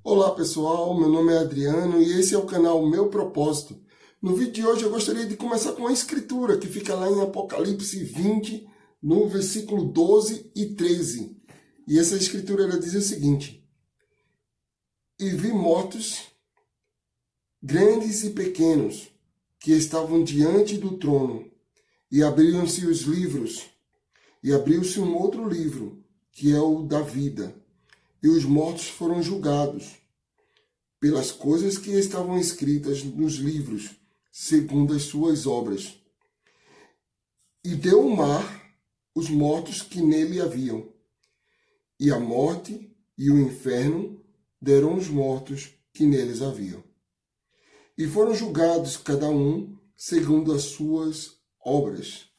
Olá pessoal, meu nome é Adriano e esse é o canal Meu Propósito. No vídeo de hoje eu gostaria de começar com a escritura que fica lá em Apocalipse 20, no versículo 12 e 13. E essa escritura ela diz o seguinte: E vi mortos, grandes e pequenos, que estavam diante do trono, e abriram-se os livros, e abriu-se um outro livro, que é o da vida. E os mortos foram julgados pelas coisas que estavam escritas nos livros, segundo as suas obras. E deu o mar os mortos que nele haviam. E a morte e o inferno deram os mortos que neles haviam. E foram julgados cada um segundo as suas obras.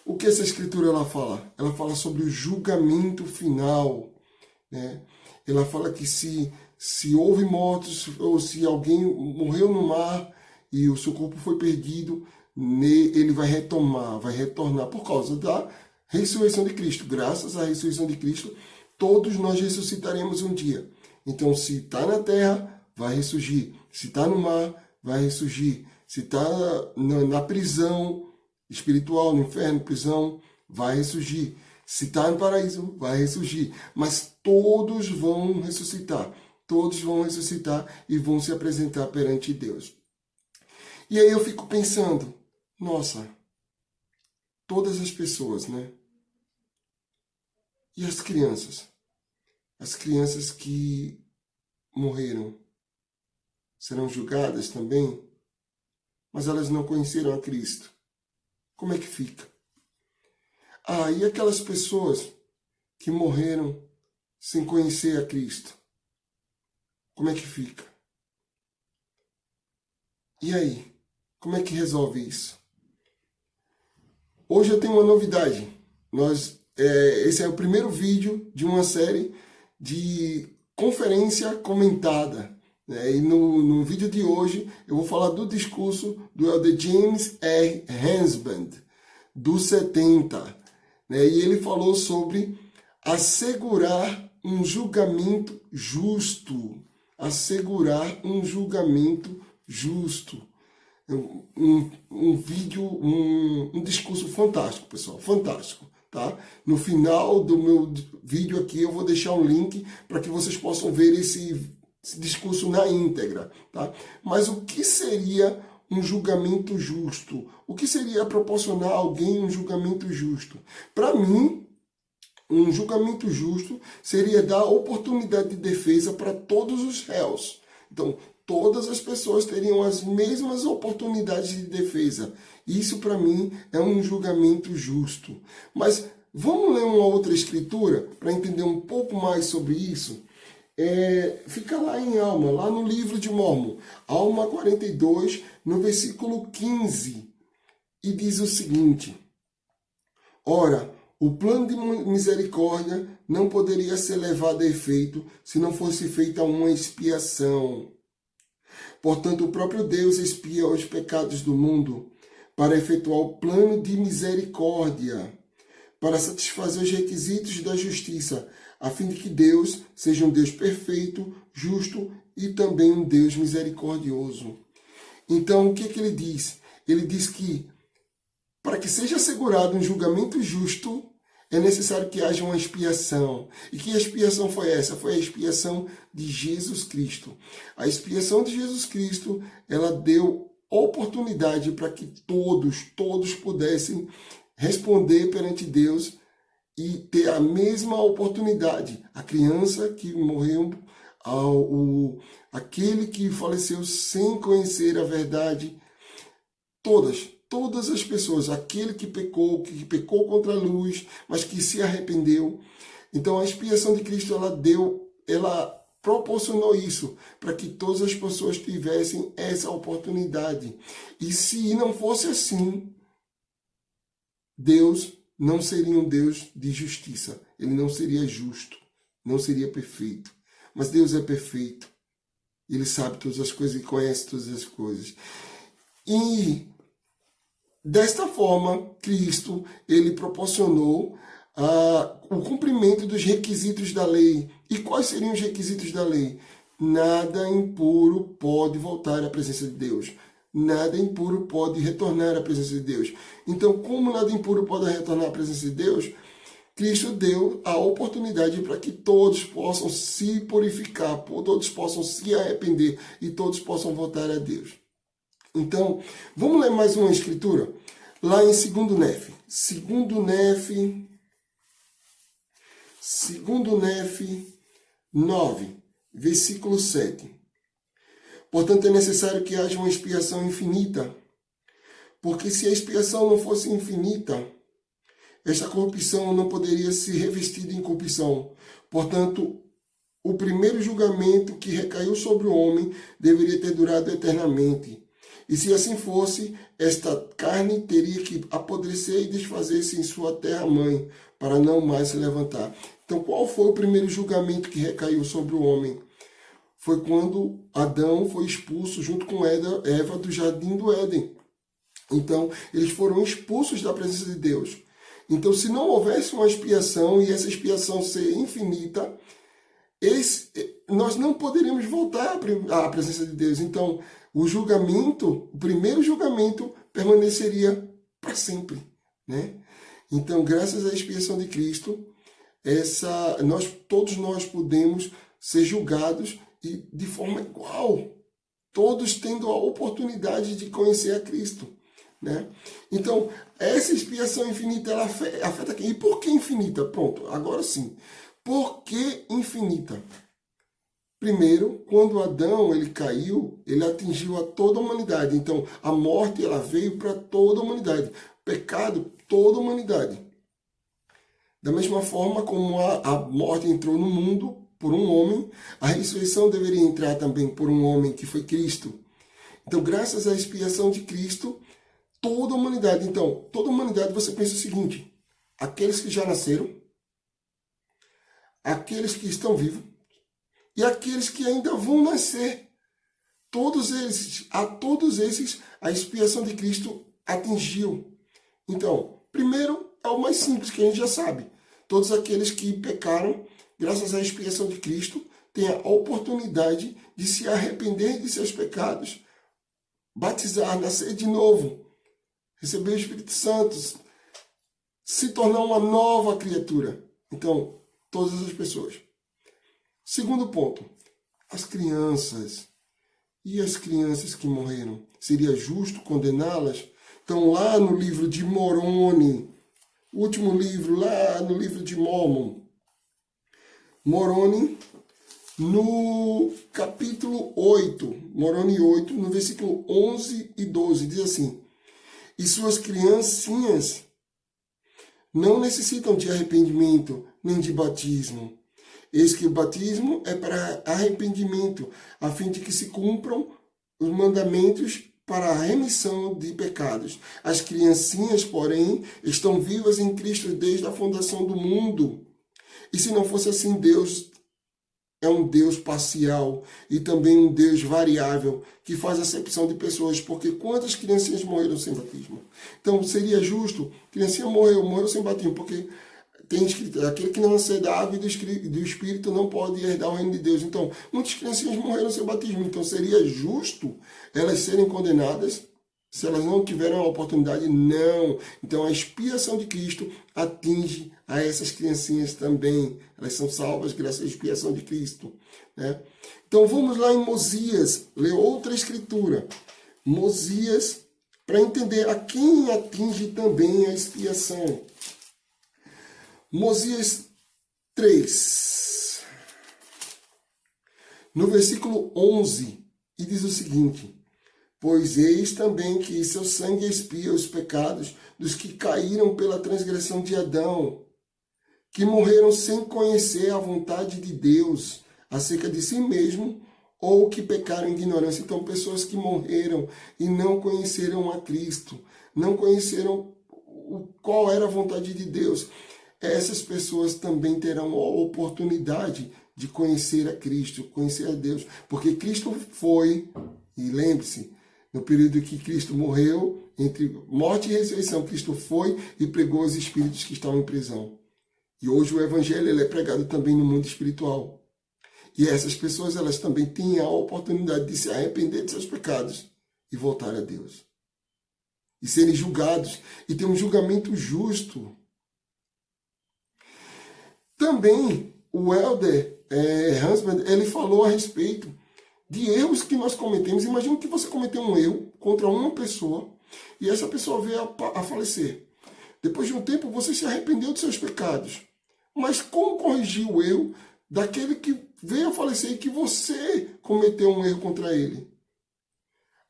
O que essa escritura ela fala? Ela fala sobre o julgamento final, né? Ela fala que se houve mortos ou se alguém morreu no mar e o seu corpo foi perdido, ele vai retornar por causa da ressurreição de Cristo. Graças à ressurreição de Cristo, todos nós ressuscitaremos um dia. Então, se está na terra, vai ressurgir. Se está no mar, vai ressurgir. Se está na prisão espiritual, no inferno, prisão, vai ressurgir. Se está no paraíso, vai ressurgir. Mas todos vão ressuscitar. Todos vão ressuscitar e vão se apresentar perante Deus. E aí eu fico pensando, nossa, todas as pessoas, né? E as crianças? As crianças que morreram serão julgadas também? Mas elas não conheceram a Cristo. Como é que fica? Ah, e aquelas pessoas que morreram sem conhecer a Cristo? Como é que fica? E aí? Como é que resolve isso? Hoje eu tenho uma novidade. Esse é o primeiro vídeo de uma série de conferência comentada. Né? E no vídeo de hoje eu vou falar do discurso do elder James R. Hansband, do 70. Né? E ele falou sobre assegurar um julgamento justo. Assegurar um julgamento justo. Um discurso fantástico, pessoal, fantástico, tá? No final do meu vídeo aqui eu vou deixar um link para que vocês possam ver esse discurso na íntegra, tá? Mas o que seria um julgamento justo? O que seria proporcionar a alguém um julgamento justo? Para mim, um julgamento justo seria dar oportunidade de defesa para todos os réus. Então, todas as pessoas teriam as mesmas oportunidades de defesa. Isso, para mim, é um julgamento justo. Mas vamos ler uma outra escritura para entender um pouco mais sobre isso? Fica lá em Alma, lá no livro de Mórmon, Alma 42, no versículo 15, e diz o seguinte: Ora, o plano de misericórdia não poderia ser levado a efeito se não fosse feita uma expiação. Portanto, o próprio Deus expia os pecados do mundo para efetuar o plano de misericórdia, para satisfazer os requisitos da justiça, a fim de que Deus seja um Deus perfeito, justo e também um Deus misericordioso. Então, o que ele diz? Ele diz que para que seja assegurado um julgamento justo, é necessário que haja uma expiação. E que expiação foi essa? Foi a expiação de Jesus Cristo. A expiação de Jesus Cristo, ela deu oportunidade para que todos pudessem responder perante Deus e ter a mesma oportunidade. A criança que morreu, aquele que faleceu sem conhecer a verdade, todas as pessoas, aquele que pecou contra a luz, mas que se arrependeu. Então a expiação de Cristo, ela proporcionou isso, para que todas as pessoas tivessem essa oportunidade. E se não fosse assim, Deus não seria um Deus de justiça. Ele não seria justo, não seria perfeito. Mas Deus é perfeito. Ele sabe todas as coisas e conhece todas as coisas. E desta forma, Cristo, ele proporcionou o cumprimento dos requisitos da lei. E quais seriam os requisitos da lei? Nada impuro pode voltar à presença de Deus. Nada impuro pode retornar à presença de Deus. Então, como nada impuro pode retornar à presença de Deus, Cristo deu a oportunidade para que todos possam se purificar, todos possam se arrepender e todos possam voltar a Deus. Então, vamos ler mais uma escritura? Lá em 2 Nef. 2 Nef 9, versículo 7. Portanto, é necessário que haja uma expiação infinita, porque se a expiação não fosse infinita, esta corrupção não poderia se revestir de incorrupção. Portanto, o primeiro julgamento que recaiu sobre o homem deveria ter durado eternamente. E se assim fosse, esta carne teria que apodrecer e desfazer-se em sua terra-mãe, para não mais se levantar. Então, qual foi o primeiro julgamento que recaiu sobre o homem? Foi quando Adão foi expulso junto com Eva do jardim do Éden. Então, eles foram expulsos da presença de Deus. Então, se não houvesse uma expiação e essa expiação ser infinita, nós não poderíamos voltar à presença de Deus. Então, o primeiro julgamento, permaneceria para sempre, né? Então, graças à expiação de Cristo, todos nós podemos ser julgados e de forma igual, todos tendo a oportunidade de conhecer a Cristo, né? Então, essa expiação infinita, ela afeta quem? E por que infinita? Pronto, agora sim. Por que infinita? Primeiro, quando Adão ele caiu, ele atingiu a toda a humanidade. Então, a morte ela veio para toda a humanidade. Pecado, toda a humanidade. Da mesma forma como a morte entrou no mundo por um homem, a ressurreição deveria entrar também por um homem que foi Cristo. Então, graças à expiação de Cristo, toda a humanidade. Então, toda a humanidade, você pensa o seguinte: aqueles que já nasceram, aqueles que estão vivos e aqueles que ainda vão nascer. A todos esses, a expiação de Cristo atingiu. Então, primeiro é o mais simples, que a gente já sabe. Todos aqueles que pecaram, graças à expiação de Cristo, têm a oportunidade de se arrepender de seus pecados, batizar, nascer de novo, receber o Espírito Santo, se tornar uma nova criatura. Então, todas as pessoas. Segundo ponto, as crianças. E as crianças que morreram? Seria justo condená-las? Então, lá no livro de Moroni, o último livro, lá no livro de Mormon, Moroni, no capítulo 8, Moroni 8, no versículo 11 e 12, diz assim: e suas criancinhas não necessitam de arrependimento nem de batismo. Eis que o batismo é para arrependimento, a fim de que se cumpram os mandamentos para a remissão de pecados. As criancinhas, porém, estão vivas em Cristo desde a fundação do mundo. E se não fosse assim, Deus é um Deus parcial e também um Deus variável, que faz acepção de pessoas, porque quantas criancinhas morreram sem batismo? Então, seria justo, criancinha morreu sem batismo, porque tem escrito, aquele que não nascer da água e do Espírito não pode herdar o reino de Deus. Então, muitas criancinhas morreram sem batismo. Então, seria justo elas serem condenadas se elas não tiveram a oportunidade? Não. Então, a expiação de Cristo atinge a essas criancinhas também. Elas são salvas graças à expiação de Cristo, né? Então, vamos lá em Mosias, ler outra escritura. Mosias, para entender a quem atinge também a expiação. Mosias 3, no versículo 11, e diz o seguinte: pois eis também que seu sangue expia os pecados dos que caíram pela transgressão de Adão, que morreram sem conhecer a vontade de Deus acerca de si mesmo, ou que pecaram em ignorância. Então, pessoas que morreram e não conheceram a Cristo, não conheceram qual era a vontade de Deus. Essas pessoas também terão a oportunidade de conhecer a Cristo, conhecer a Deus. Porque Cristo foi, e lembre-se, no período que Cristo morreu, entre morte e ressurreição, Cristo foi e pregou os espíritos que estavam em prisão. E hoje o Evangelho ele é pregado também no mundo espiritual. E essas pessoas, elas também têm a oportunidade de se arrepender de seus pecados e voltar a Deus. E serem julgados e ter um julgamento justo. Também o elder Husband, ele falou a respeito de erros que nós cometemos. Imagina que você cometeu um erro contra uma pessoa e essa pessoa veio a falecer. Depois de um tempo, você se arrependeu de seus pecados. Mas como corrigir o erro daquele que veio a falecer e que você cometeu um erro contra ele?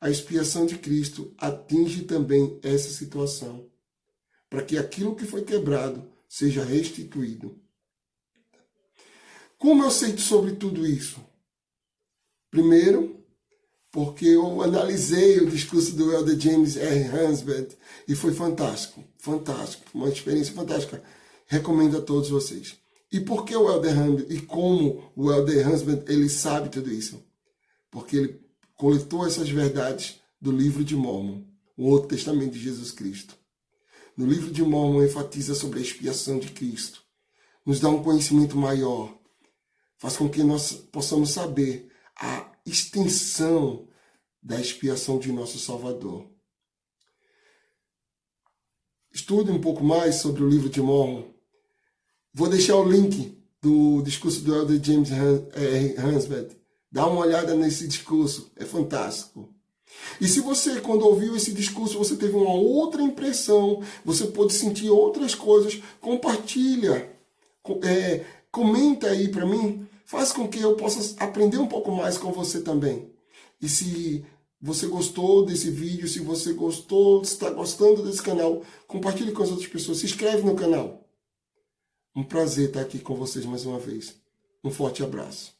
A expiação de Cristo atinge também essa situação, para que aquilo que foi quebrado seja restituído. Como eu sei sobre tudo isso? Primeiro, porque eu analisei o discurso do elder James R. Husband e foi fantástico, fantástico, uma experiência fantástica. Recomendo a todos vocês. E por que o elder Husband, e como o elder Husband, ele sabe tudo isso? Porque ele coletou essas verdades do livro de Mórmon, o Outro Testamento de Jesus Cristo. No livro de Mórmon enfatiza sobre a expiação de Cristo, nos dá um conhecimento maior, faz com que nós possamos saber a extensão da expiação de nosso Salvador. Estude um pouco mais sobre o livro de Mórmon. Vou deixar o link do discurso do elder James R. Husband. Dá uma olhada nesse discurso, é fantástico. E se você, quando ouviu esse discurso, você teve uma outra impressão, você pôde sentir outras coisas, compartilha, comenta aí para mim, faz com que eu possa aprender um pouco mais com você também. E se você gostou desse vídeo, se você gostou, se está gostando desse canal, compartilhe com as outras pessoas, se inscreve no canal. Um prazer estar aqui com vocês mais uma vez. Um forte abraço.